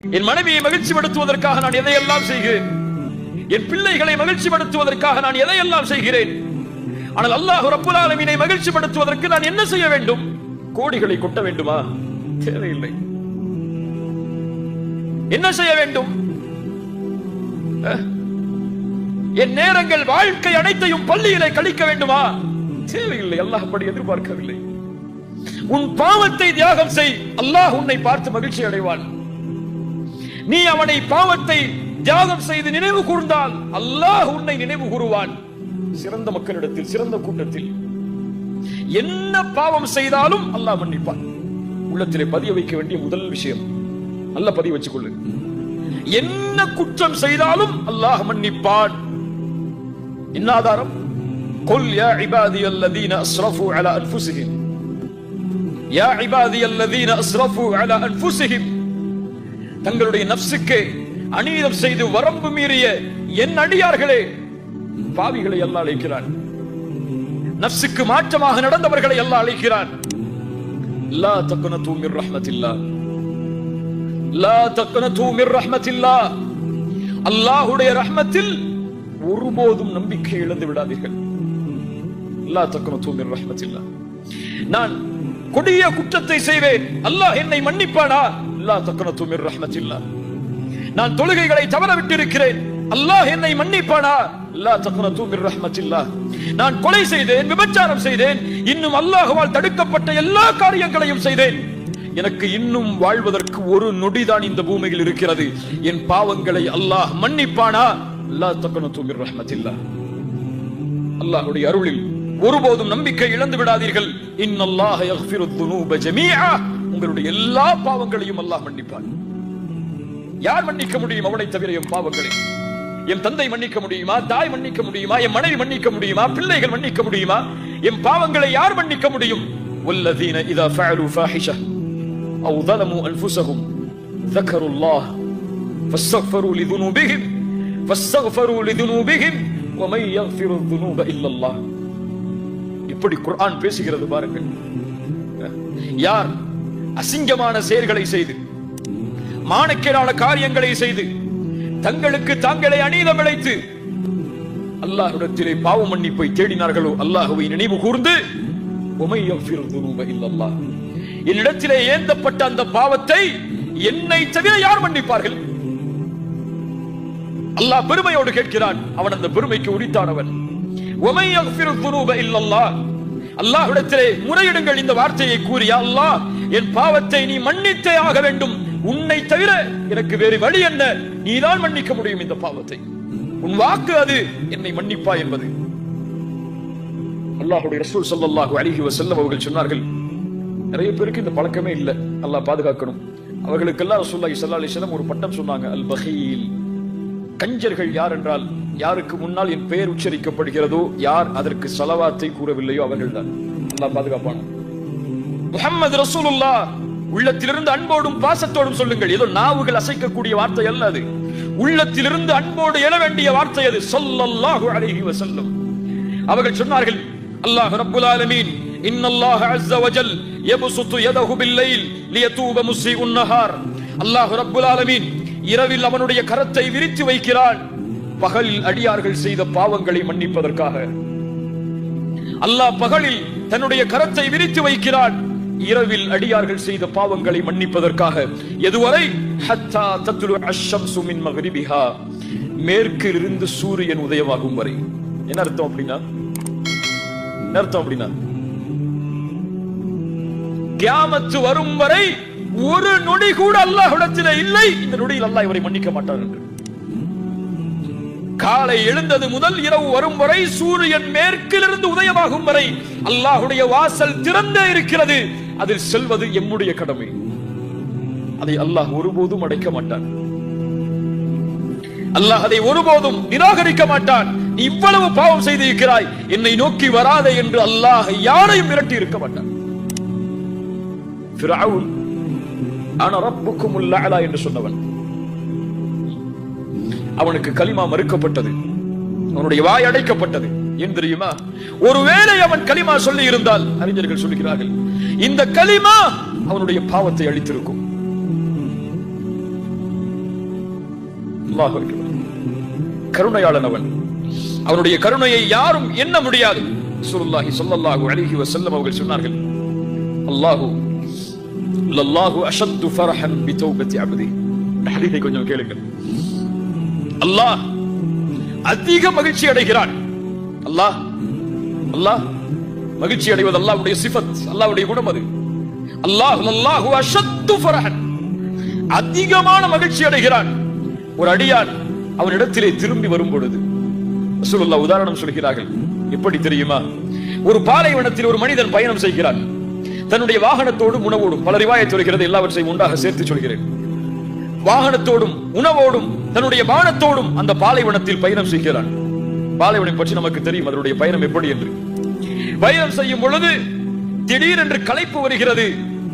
என் மனைவியை மகிழ்ச்சிப்படுத்துவதற்காக நான் எதையெல்லாம் செய்கிறேன், என் பிள்ளைகளை மகிழ்ச்சிப்படுத்துவதற்காக நான் எதையெல்லாம் செய்கிறேன். ஆனால் அல்லாஹ் ரப்புல் ஆலமீனை மகிழ்ச்சிப்படுத்துவதற்கு நான் என்ன செய்ய வேண்டும்? கோடிகளை கொட்ட வேண்டுமா? தேவையில்லை. என்ன செய்ய வேண்டும்? என் நேரங்கள் வாழ்க்கை அனைத்தையும் பள்ளியிலே கழிக்க வேண்டுமா? தேவையில்லை. அல்லாஹ் அப்படி எதிர்பார்க்கவில்லை. உன் பாவத்தை தியாகம் செய், அல்லாஹ் உன்னை பார்த்து மகிழ்ச்சி அடைவான். நீ அவனை பாவத்தை தியாகம் செய்து நினைவு கூர்ந்தால் அல்லாஹ் உன்னை நினைவு கூறுவான். சிறந்த மக்களிடத்தில், சிறந்த கூட்டத்தில் என்ன பாவம் செய்தாலும் அல்லாஹ் மன்னிப்பான். உள்ளத்திலே பதிய வைக்க வேண்டிய முதல் விஷயம், அல்லாஹ் பதிய வச்சுக் கொள்ளு. என்ன குற்றம் செய்தாலும் அல்லாஹ் மன்னிப்பான். என்ன ஆதாரம்? قل يا عبادي الذين اسرفوا على انفسهم يا عبادي الذين اسرفوا على انفسهم தங்களுடைய நப்சுக்கு அநீதம் செய்து வரம்பு மீறிய என் அடியார்களே, பாவிகளை அல்லாஹ் அழைக்கிறான். நப்சுக்கு மாற்றமாக நடந்தவர்களை அல்லாஹ் அழைக்கிறான். லா தக்னது மிர் ரஹ்மத்தில்லாஹ், லா தக்னது மிர் ரஹ்மத்தில்லாஹ். அல்லாஹ்வுடைய ரஹ்மத்தில் ஒருபோதும் நம்பிக்கை இழந்து விடாதீர்கள். லா தக்னது மிர் ரஹ்மத்தில்லாஹ். நான் கொடிய குற்றத்தை செய்வேன், அல்லாஹ் என்னை மன்னிப்பானா? லா தக்னது மிர் ரஹ்மத்தில்லாஹ். நான் தொழுகைகளை தவற விட்டிருக்கிறேன், அல்லாஹ் என்னை மன்னிப்பானா? லா தக்னது மிர் ரஹ்மத்தில்லாஹ். நான் கொலை செய்தேன், விபச்சாரம் செய்தேன், இன்னும் அல்லாஹ்வால் தடுக்கப்பட்ட எல்லா காரியங்களையும் செய்தேன், எனக்கு இன்னும் வாழ்வதற்கு ஒரு நொடிதான் இந்த பூமியில் இருக்கிறது, என் பாவங்களை அல்லாஹ் மன்னிப்பானா? லா தக்னது மிர் ரஹ்மத்தில்லாஹ். அல்லாஹ்வுடைய அருளில் ஒருபோதும் நம்பிக்கை இழந்து விடாதீர்கள். இன்னல்லாஹ யக்ஃபிரு ذுனூப ஜமீஆ. உங்களுடைய எல்லா பாவங்களையும் அல்லாஹ் மன்னிப்பான். யார் மன்னிக்க முடியும் அவனை தவிர என் பாவங்களை? என் தந்தை மன்னிக்க முடியுமா? தாய் மன்னிக்க முடியுமா? என் மனைவி மன்னிக்க முடியுமா? பிள்ளைகள் மன்னிக்க முடியுமா? என் பாவங்களை யார் மன்னிக்க முடியும்? வல்லதீன இதா ஃபஅலு ஃபாஹிஷா அவ் ظلموا انفسهم ذكروا الله فاستغفروا لذنوبهم ومن يغفر الذنوب الا الله. இப்படி குர்ஆன் பேசுகிறது பாருங்கள். யார் அசிங்கமான செயல்களை செய்து, மானக்கேடான காரியங்களை செய்து, தங்களுக்கு தாங்களே அநீதம் இழைத்து அல்லாஹ்விடத்திலே பாவ மன்னிப்பை தேடினார்களோ, அல்லாஹ்வை நினைவு கூர்ந்து ومن يغفر الذنوب الا الله, என்னிடத்திலே ஏந்தப்பட்ட அந்த பாவத்தை என்னை தவிர யார் மன்னிப்பார்கள்? அல்லாஹ் பெருமையோடு கேட்கிறான். அவன் அந்த பெருமைக்கு உரித்தானவன். ومن يغفر الذنوب الا الله. அல்லாஹ்விடத்திலே முறையிடுங்கள் இந்த வார்த்தையை கூறி, யா அல்லாஹ், என் பாவத்தை நீ மன்னித்தே ஆக வேண்டும், உன்னை தவிர எனக்கு வேறு வழி என்ன? நீதான் மன்னிக்க முடியும் இந்த பாவத்தை, உன் வாக்கு அது என்னை மன்னிப்பா என்பது. அல்லாஹ்வுடைய ரசூல் ஸல்லல்லாஹு அலைஹி வஸல்லம் அவர்கள் சொன்னார்கள், நிறைய பேருக்கு இந்த பழக்கமே இல்லை, அல்லாஹ் பாதுகாக்கணும். அவர்களுக்கெல்லாம் ரசூலுல்லாஹி ஸல்லல்லாஹு அலைஹி வஸல்லம் ஒரு பட்டம் சொன்னாங்க, அல் பகீல். கஞ்சர்கள் யார் என்றால், யாருக்கு முன்னால் என் பெயர் உச்சரிக்கப்படுகிறதோ, யார் அதற்கு ஸலவாத்தை கூறவில்லையோ அவர்கள்தான். அல்லாஹ் பாதுகாப்பான. முஹம்மது ரசூலுல்லாஹ் உள்ளத்திலிருந்து அன்போடும் பாசத்தோடும் சொல்லுங்கள். ஏதோ நாவுகள் அசைக்கக்கூடிய வார்த்தை அல்ல அது, உள்ளத்திலிருந்து அன்போடு எழ வேண்டிய வார்த்தை அது. ஸல்லல்லாஹு அலைஹி வஸல்லம் அவர்கள் சொன்னார்கள், அல்லாஹ் ரப்புல் ஆலமீன் இன்னல்லாஹ அஸ்ஸ வஜல் யப்சுத்து யதஹு பில்லைல் லியதூப முஸ்ஸிஉன் நஹார். அல்லாஹ் ரப்புல் ஆலமீன் இரவில் அவனுடைய கரத்தை விரித்து வைக்கிறான், பகலில் அடியார்கள் செய்த பாவங்களை மன்னிப்பதற்காக. அல்லாஹ் பகலில் தன்னுடைய கரத்தை விரித்து வைக்கிறான், இரவில் அடியார்கள் செய்த பாவங்களை மன்னிப்பதற்காக. எதுவரை? ஹத்தா தத்லு அஷம்சு மின் மக்ரிபிஹா, மேற்கில் இருந்து சூரியன் உதயமாகும் வரை. என்ன அர்த்தம் அப்படின்னா? கியாமத் வரும் வரை ஒரு நொடி கூட அல்லாஹ்விடத்திலே இல்லை, இந்த நொடியில் அல்லாஹ் இவரை மன்னிக்க மாட்டார் என்று. காலை எழுந்தது முதல் இரவு வரும் வரை, சூரியன் மேற்கிலிருந்து உதயமாகும் வரை அல்லாஹ்வுடைய வாசல் திறந்தே இருக்கிறது. அதில் செல்வது எம்முடைய கடமை. அதை அல்லாஹ் ஒருபோதும் அடைக்க மாட்டான். அல்லாஹ் அதை ஒருபோதும் நிராகரிக்க மாட்டான். நீ இவ்வளவு பாவம் செய்திருக்கிறாய், என்னை நோக்கி வராதே என்று அல்லாஹ் யாரையும் மிரட்டி இருக்க மாட்டான். ஃபிரௌன் அன ரப்புக்குமுல் அலா என்று சொன்னவன், அவனுக்கு கலிமா மறுக்கப்பட்டது, அவனுடைய வாய் அடைக்கப்பட்டது. ஏன் தெரியுமா? ஒருவேளை அவன் கலிமா சொல்லி இருந்தால், அறிஞர்கள் சொல்லுகிறார்கள், இந்த கலிமா அவனுடைய பாவத்தை அழித்திருக்கும். அல்லாஹ் கருணையாளன் அவன். அவனுடைய கருணையை யாரும் எண்ண முடியாது. ரசூலுல்லாஹி ஸல்லல்லாஹு அலைஹி வஸல்லம் அவர்கள் சொன்னார்கள், அல்லாஹு அஷத்து ஃபரஹன் பிதௌபத்தி அப்தி. ஹதீஸை கொஞ்சம் கேளுங்கள். அல்லாஹ் அதிக மகிழ்ச்சி அடைகிறான். அல்லாஹ் மகிழ்ச்சி அடைவது அல்லாஹ்வுடைய சிஃபத், அல்லாஹ்வுடைய குணம் அது. அல்லாஹு அஷத்து ஃபரஹன், அதிகமான மகிழ்ச்சி அடைகிறான் ஒரு அடியான் அவனிடத்திலே திரும்பி வரும் பொழுது. ரசூலுல்லாஹ் உதாரணம் சொல்கிறார்கள். எப்படி தெரியுமா? ஒரு பாலைவனத்தில் ஒரு மனிதன் பயணம் செய்கிறான். தன்னுடைய வாகனத்தோடும் உணவோடும், பல ரிவாயத் சொல்கிறது, எல்லாவற்றையும் உண்டாக சேர்த்து சொல்கிறேன். வாகனத்தோடும் உணவோடும் தன்னுடைய வாகனத்தோடும் அந்த பாலைவனத்தில் பயணம் செய்கிறான். பாலைவனம் பற்றி நமக்கு தெரியும், அதனுடைய பயணம் எப்படி என்று. பயணம் செய்யும் பொழுது திடீரென்று களைப்பு வருகிறது.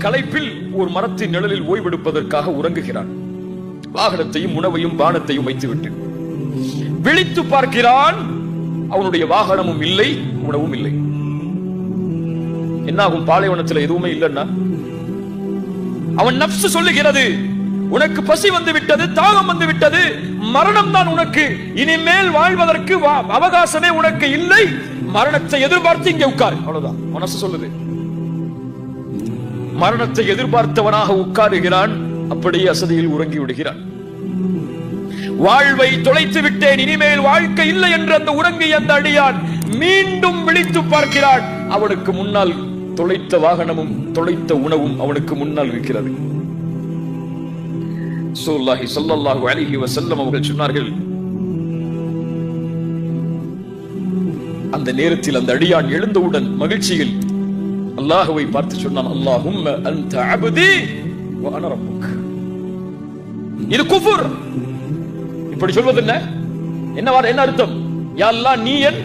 களைப்பில் ஒரு மரத்தின் நிழலில் ஓய்வெடுப்பதற்காக உறங்குகிறான். வாகனத்தையும் உணவையும் பானத்தையும் வைத்துவிட்டு விழித்து பார்க்கிறான். அவனுடைய வாகனமும் இல்லை, உணவும் இல்லை. என்னாகும்? பாலைவனத்தில் எதுவுமே இல்லைன்னா அவன் நப்சு சொல்லுகிறது, உனக்கு பசி வந்து விட்டது, தாகம் வந்து விட்டது, மரணம் தான் உனக்கு, இனிமேல் வாழ்வதற்கு அவகாசமே உனக்கு இல்லை, மரணத்தை எதிர்பார்த்து இங்கே உட்கார். அவ்வளவுதான் மனசு சொல்லுது. மரணத்தை எதிர்பார்த்தவனாக உட்காருகிறான். அப்படியே அசதியில் உறங்கி விடுகிறான். வாழ்வை தொலைத்து விட்டேன், இனிமேல் வாழ்க்கை இல்லை என்று அந்த உறங்கிய அந்த அடியான் மீண்டும் விழித்து பார்க்கிறான். அவனுக்கு முன்னால் தொலைத்த வாகனமும் தொலைத்த உணவும் அவனுக்கு முன்னால் இருக்கிறது. ரசூலுல்லாஹி ஸல்லல்லாஹு அலைஹி வஸல்லம் அவர்கள் சொன்னார்கள், அந்த நேரத்தில் அந்த அடியான் எழுந்தவுடன் மகிழ்ச்சியில் அல்லாஹ்வை பார்த்து சொன்னான், அல்லாஹும்ம அன்த அப்தி வ அன ரப்புக். இது குஃப்ர். இப்படி சொல்வது என்ன அர்த்தம்? யா அல்லாஹ், நீ என்